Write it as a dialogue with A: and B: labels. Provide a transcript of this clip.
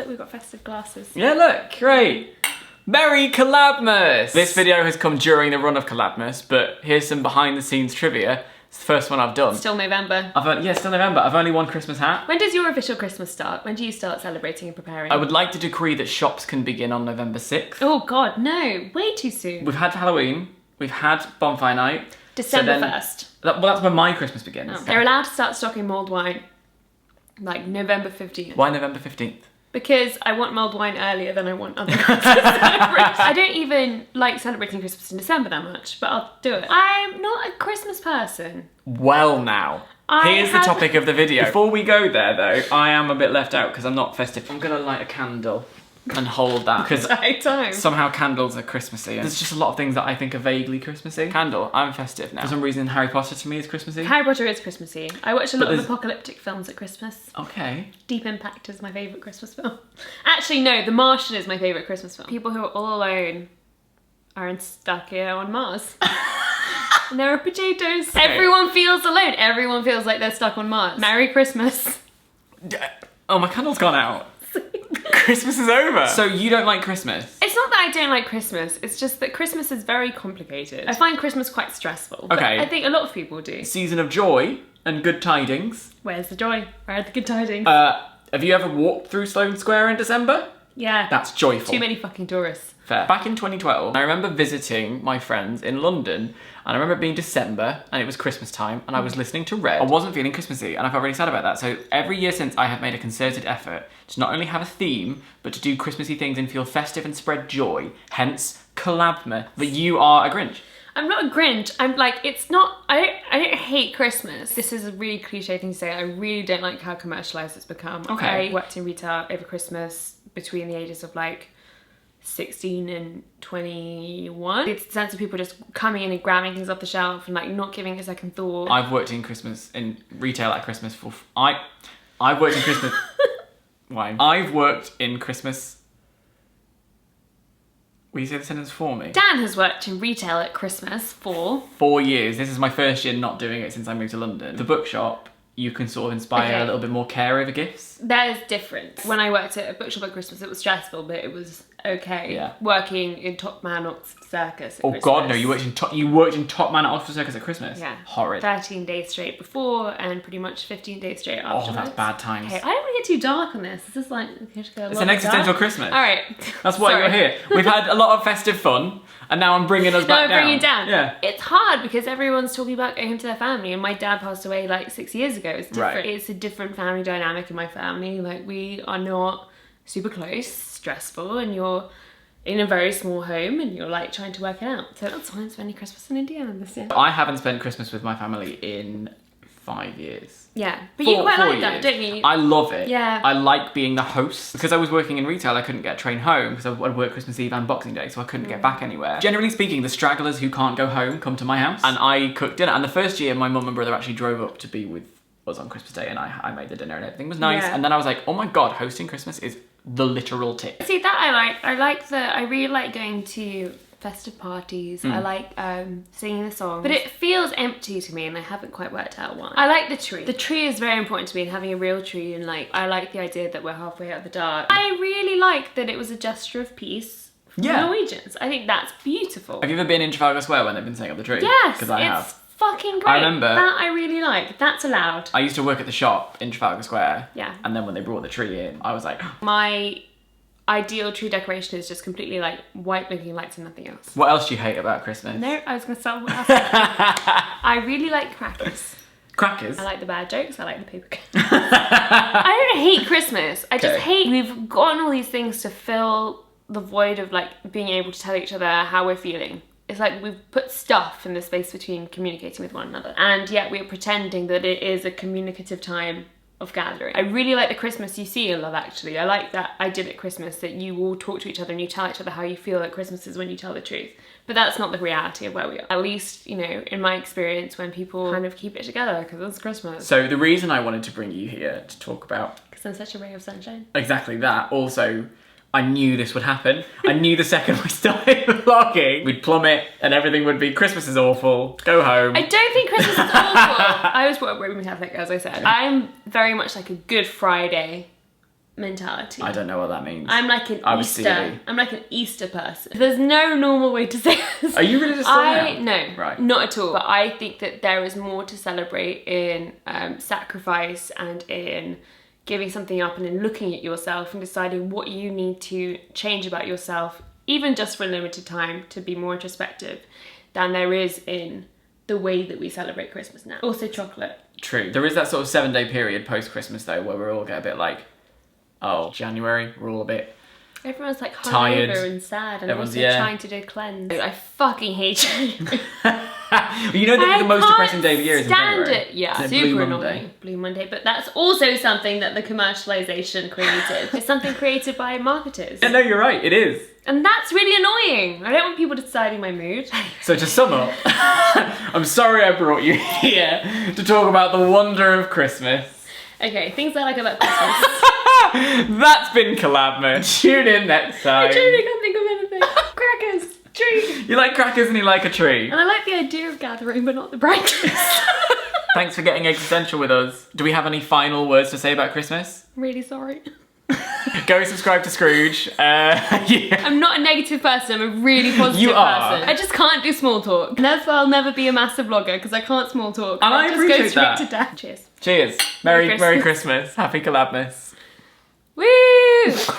A: look, we've got festive glasses.
B: Yeah, look, great. Merry COLLABMAS! This video has come during the run of COLLABMAS, but here's some behind the scenes trivia. It's the first one I've done.
A: Still November.
B: Still November. I've only one Christmas hat.
A: When does your official Christmas start? When do you start celebrating and preparing?
B: I would like to decree that shops can begin on November 6th.
A: Oh God, no, way too soon.
B: We've had Halloween, we've had Bonfire Night.
A: December 1st.
B: Well, that's when my Christmas begins.
A: Oh. They're allowed to start stocking mulled wine, like November 15th.
B: Why November 15th?
A: Because I want mulled wine earlier than I want other Christmas celebrations. I don't even like celebrating Christmas in December that much, but I'll do it. I'm not a Christmas person.
B: Well now, here's the topic of the video. Before we go there though, I am a bit left out because I'm not festive. I'm gonna light a candle and hold that because somehow candles are Christmassy. There's just a lot of things that I think are vaguely Christmassy. Candle, I'm festive now. For some reason, Harry Potter to me is Christmassy.
A: Harry Potter is Christmassy. I watch a lot of apocalyptic films at Christmas.
B: Okay.
A: Deep Impact is my favourite Christmas film. Actually, no, The Martian is my favourite Christmas film. People who are all alone are stuck here on Mars. And there are potatoes. Okay. Everyone feels alone. Everyone feels like they're stuck on Mars. Merry Christmas.
B: Oh, my candle's gone out. Christmas is over. So you don't like Christmas?
A: It's not that I don't like Christmas, it's just that Christmas is very complicated. I find Christmas quite stressful.
B: Okay.
A: I think a lot of people do.
B: Season of joy and good tidings.
A: Where's the joy? Where are the good tidings?
B: Have you ever walked through Sloane Square in December?
A: Yeah.
B: That's joyful.
A: Too many fucking tourists.
B: Fair. Back in 2012, I remember visiting my friends in London, and I remember it being December, and it was Christmas time, and I was listening to Red. I wasn't feeling Christmassy, and I felt really sad about that. So every year since, I have made a concerted effort to not only have a theme, but to do Christmassy things and feel festive and spread joy. Hence, COLLABMAS. But you are a Grinch.
A: I'm not a Grinch. I'm like, it's not, I don't hate Christmas. This is a really cliche thing to say. I really don't like how commercialised it's become.
B: Okay.
A: I worked in retail over Christmas between the ages of like 16 and 21. It's the sense of people just coming in and grabbing things off the shelf and like not giving a second thought.
B: I've worked in retail at Christmas for, I've worked in Christmas, why? I've worked in Christmas. Will you say the sentence for me?
A: Dan has worked in retail at Christmas for
B: 4 years. This is my first year not doing it since I moved to London. The bookshop, you can sort of inspire a little bit more care over gifts.
A: There's difference. When I worked at a bookshop at Christmas, it was stressful, but it was okay.
B: Yeah.
A: Working in Top Man Oxford Circus at Christmas.
B: God, no, you worked in Top Man at Oxford Circus at Christmas?
A: Yeah.
B: Horrid.
A: 13 days straight before and pretty much 15 days straight afterwards.
B: Oh, that's bad times.
A: Okay, I don't want to get too dark on this. This is like, it's
B: an existential Christmas.
A: All right.
B: That's why you're here. We've had a lot of festive fun, and now I'm bringing us back down.
A: I'm bringing it down.
B: Yeah.
A: It's hard because everyone's talking about going home to their family, and my dad passed away like 6 years ago. It's different.
B: Right.
A: It's a different family dynamic in my family. Like, we are not super close, stressful, and you're in a very small home and you're like trying to work it out. So that's why I'm spending Christmas in Indiana this year.
B: I haven't spent Christmas with my family in 5 years.
A: Yeah, but you quite like that, don't you?
B: I love it.
A: Yeah.
B: I like being the host. Because I was working in retail, I couldn't get a train home because I'd work Christmas Eve and Boxing Day, so I couldn't get back anywhere. Generally speaking, the stragglers who can't go home come to my house, and I cook dinner. And the first year, my mum and brother actually drove up to be with us on Christmas Day, and I made the dinner and everything was nice.
A: Yeah.
B: And then I was like, oh my God, hosting Christmas is the literal tip.
A: See, that I really like going to festive parties. I like singing the songs, but it feels empty to me and I haven't quite worked out why. I like the tree. The tree is very important to me, and having a real tree, and like, I like the idea that we're halfway out of the dark. I really like that it was a gesture of peace from Norwegians. I think that's beautiful.
B: Have you ever been in Trafalgar Square when they've been setting up the tree?
A: Yes,
B: because I have.
A: Fucking great.
B: I remember
A: that. I really like. That's allowed.
B: I used to work at the shop in Trafalgar Square.
A: Yeah.
B: And then when they brought the tree in, I was like,
A: my ideal tree decoration is just completely like white looking lights and nothing else.
B: What else do you hate about Christmas?
A: No, I was gonna start with what else. I really like crackers.
B: Crackers?
A: I like the bad jokes, I like the paper cuts. I don't hate Christmas. I just hate we've gotten all these things to fill the void of like being able to tell each other how we're feeling. It's like we've put stuff in the space between communicating with one another, and yet we're pretending that it is a communicative time of gathering. I really like the Christmas you see in Love Actually. I like that idea at Christmas that you all talk to each other and you tell each other how you feel at Christmas is when you tell the truth. But that's not the reality of where we are. At least, you know, in my experience, when people kind of keep it together because it's Christmas.
B: So the reason I wanted to bring you here to talk about...
A: Because I'm such a ray of sunshine.
B: Exactly that. Also, I knew this would happen. I knew the second we started vlogging, we'd plummet and everything would be, Christmas is awful, go home.
A: I don't think Christmas is awful. I was brought up Roman Catholic, as I said. I'm very much like a Good Friday mentality.
B: I don't know what that means.
A: I'm like an
B: I was
A: Easter.
B: silly.
A: I'm like an Easter person. There's no normal way to say this.
B: Are you religious still now?
A: No,
B: Right.
A: not at all. But I think that there is more to celebrate in sacrifice and in giving something up and in looking at yourself and deciding what you need to change about yourself, even just for a limited time, to be more introspective, than there is in the way that we celebrate Christmas now. Also chocolate.
B: True. There is that sort of 7-day period post-Christmas though where we all get a bit like, oh, January, we're all a bit
A: Everyone's like
B: tired
A: hungover and sad and
B: Everyone's,
A: also
B: yeah.
A: trying to do a cleanse. I fucking hate January.
B: You know that the most depressing day of the year is in
A: stand
B: January.
A: it. Yeah,
B: Blue
A: super
B: Monday.
A: annoying. Blue Monday. But that's also something that the commercialization created. It's something created by marketers.
B: Yeah, no, you're right, it is.
A: And that's really annoying. I don't want people deciding my mood.
B: So to sum up, I'm sorry I brought you here to talk about the wonder of Christmas.
A: Okay, things I like about Christmas.
B: That's been COLLABMAS. Tune in next time.
A: I truly can't think of anything. Crackers. Tree.
B: You like crackers and you like a tree.
A: And I like the idea of gathering, but not the practice.
B: Thanks for getting existential with us. Do we have any final words to say about Christmas?
A: I'm really sorry.
B: Go subscribe to Scrooge. Yeah.
A: I'm not a negative person, I'm a really positive
B: You are.
A: person. I just can't do small talk. I'll never be a massive vlogger because I can't small talk.
B: And I
A: just
B: appreciate
A: go straight
B: that.
A: to death. Cheers.
B: Cheers. Merry Christmas. Happy COLLABMAS.
A: Woo!